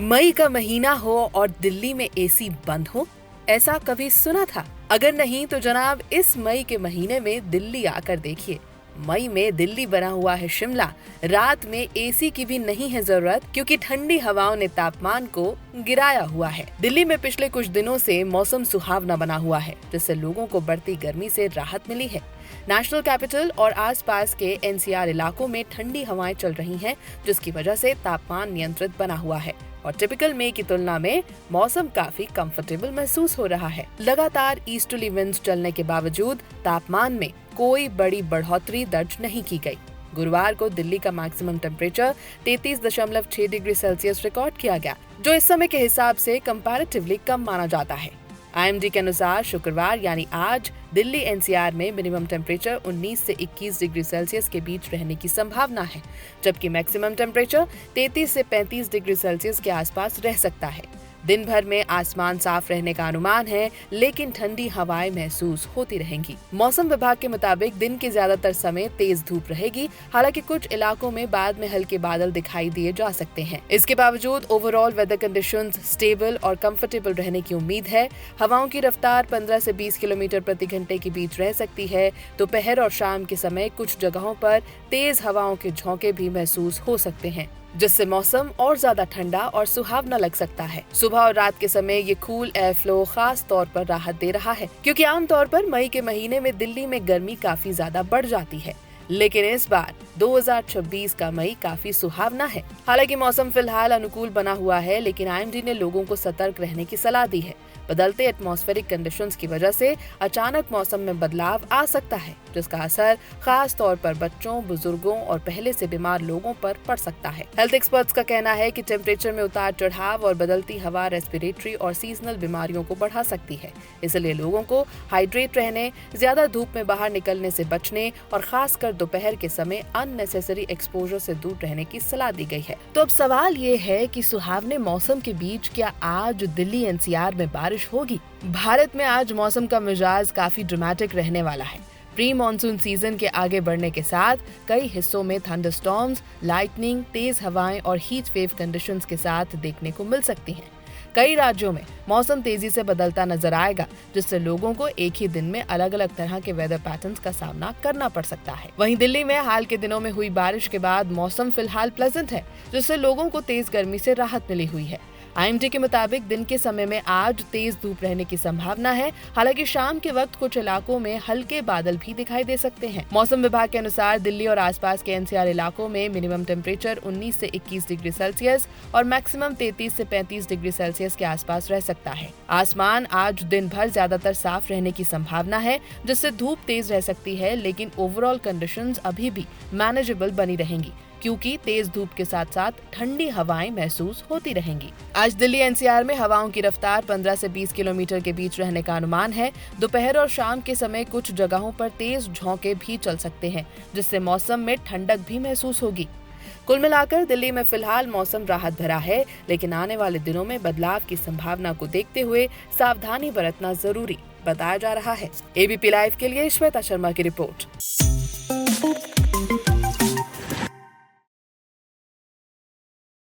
मई का महीना हो और दिल्ली में एसी बंद हो, ऐसा कभी सुना था? अगर नहीं तो जनाब, इस मई के महीने में दिल्ली आकर देखिए। मई में दिल्ली बना हुआ है शिमला। रात में एसी की भी नहीं है जरूरत, क्योंकि ठंडी हवाओं ने तापमान को गिराया हुआ है। दिल्ली में पिछले कुछ दिनों से मौसम सुहावना बना हुआ है, जिससे लोगों को बढ़ती गर्मी से राहत मिली है। नेशनल कैपिटल और आसपास के एनसीआर इलाकों में ठंडी हवाएं चल रही हैं, जिसकी वजह से तापमान नियंत्रित बना हुआ है और टिपिकल मई की तुलना में मौसम काफी कंफर्टेबल महसूस हो रहा है। लगातार ईस्टर्ली विंड्स चलने के बावजूद तापमान में कोई बड़ी बढ़ोतरी दर्ज नहीं की गई। गुरुवार को दिल्ली का maximum temperature 33.6 degree Celsius record किया गया, जो इस समय के हिसाब से कंपैरेटिवली कम माना जाता है। IMD के अनुसार शुक्रवार यानी आज दिल्ली एनसीआर में मिनिमम टेम्परेचर 19 से 21 डिग्री सेल्सियस के बीच रहने की संभावना है, जबकि मैक्सिमम टेम्परेचर 33 से 35 डिग्री सेल्सियस के आसपास रह सकता है। दिन भर में आसमान साफ रहने का अनुमान है, लेकिन ठंडी हवाएं महसूस होती रहेंगी। मौसम विभाग के मुताबिक दिन के ज्यादातर समय तेज धूप रहेगी, हालांकि कुछ इलाकों में बाद में हल्के बादल दिखाई दिए जा सकते हैं। इसके बावजूद ओवरऑल वेदर कंडीशंस स्टेबल और कंफर्टेबल रहने की उम्मीद है। हवाओं की रफ्तार 15 से 20 किलोमीटर प्रति घंटे के बीच रह सकती है। दोपहर और शाम के समय कुछ जगहों पर तेज हवाओं के झोंके भी महसूस हो सकते हैं, जिससे मौसम और ज्यादा ठंडा और सुहावना लग सकता है। सुबह और रात के समय ये कूल एयर फ्लो खास तौर पर राहत दे रहा है, क्योंकि आमतौर पर मई के महीने में दिल्ली में गर्मी काफी ज्यादा बढ़ जाती है। लेकिन इस बार 2026 का मई काफी सुहावना है। हालांकि मौसम फिलहाल अनुकूल बना हुआ है, लेकिन IMD ने लोगों को सतर्क रहने की सलाह दी है। बदलते एटमॉस्फेरिक कंडीशंस की वजह से अचानक मौसम में बदलाव आ सकता है, जिसका असर खास तौर पर बच्चों, बुजुर्गों और पहले से बीमार लोगों पर पड़ सकता है। हेल्थ एक्सपर्ट्स का कहना है कि टेम्परेचर में उतार चढ़ाव और बदलती हवा रेस्पिरेटरी और सीजनल बीमारियों को बढ़ा सकती है। इसलिए लोगों को हाइड्रेट रहने, ज्यादा धूप में बाहर निकलने से बचने और खासकर दोपहर के समय अननेसेसरी एक्सपोजर से दूर रहने की सलाह दी गई है। तो अब सवाल ये है कि सुहावने मौसम के बीच क्या आज दिल्ली एनसीआर में बारिश होगी? भारत में आज मौसम का मिजाज काफी ड्रामेटिक रहने वाला है। प्री मॉनसून सीजन के आगे बढ़ने के साथ कई हिस्सों में थंडरस्टॉर्म्स, लाइटनिंग, तेज हवाएं और हीट वेव कंडीशंस के साथ देखने को मिल सकती हैं। कई राज्यों में मौसम तेजी से बदलता नजर आएगा, जिससे लोगों को एक ही दिन में अलग अलग तरह के वेदर पैटर्न्स का सामना करना पड़ सकता है। वहीं दिल्ली में हाल के दिनों में हुई बारिश के बाद मौसम फिलहाल प्लेजेंट है, जिससे लोगों को तेज गर्मी से राहत मिली हुई है। IMD के मुताबिक दिन के समय में आज तेज धूप रहने की संभावना है, हालांकि शाम के वक्त कुछ इलाकों में हल्के बादल भी दिखाई दे सकते हैं। मौसम विभाग के अनुसार दिल्ली और आसपास के एनसीआर इलाकों में मिनिमम टेम्परेचर 19 से 21 डिग्री सेल्सियस और मैक्सिमम 33 से 35 डिग्री सेल्सियस के आसपास रह सकता है। आसमान आज दिन भर ज्यादातर साफ रहने की संभावना है, जिससे धूप तेज रह सकती है, लेकिन ओवरऑल कंडीशंस अभी भी मैनेजेबल बनी रहेंगी, क्योंकि तेज धूप के साथ साथ ठंडी हवाएं महसूस होती रहेंगी। आज दिल्ली एनसीआर में हवाओं की रफ्तार 15 से 20 किलोमीटर के बीच रहने का अनुमान है। दोपहर और शाम के समय कुछ जगहों पर तेज झोंके भी चल सकते हैं, जिससे मौसम में ठंडक भी महसूस होगी। कुल मिलाकर दिल्ली में फिलहाल मौसम राहत भरा है, लेकिन आने वाले दिनों में बदलाव की संभावना को देखते हुए सावधानी बरतना जरूरी बताया जा रहा है। ABP लाइव के लिए श्वेता शर्मा की रिपोर्ट।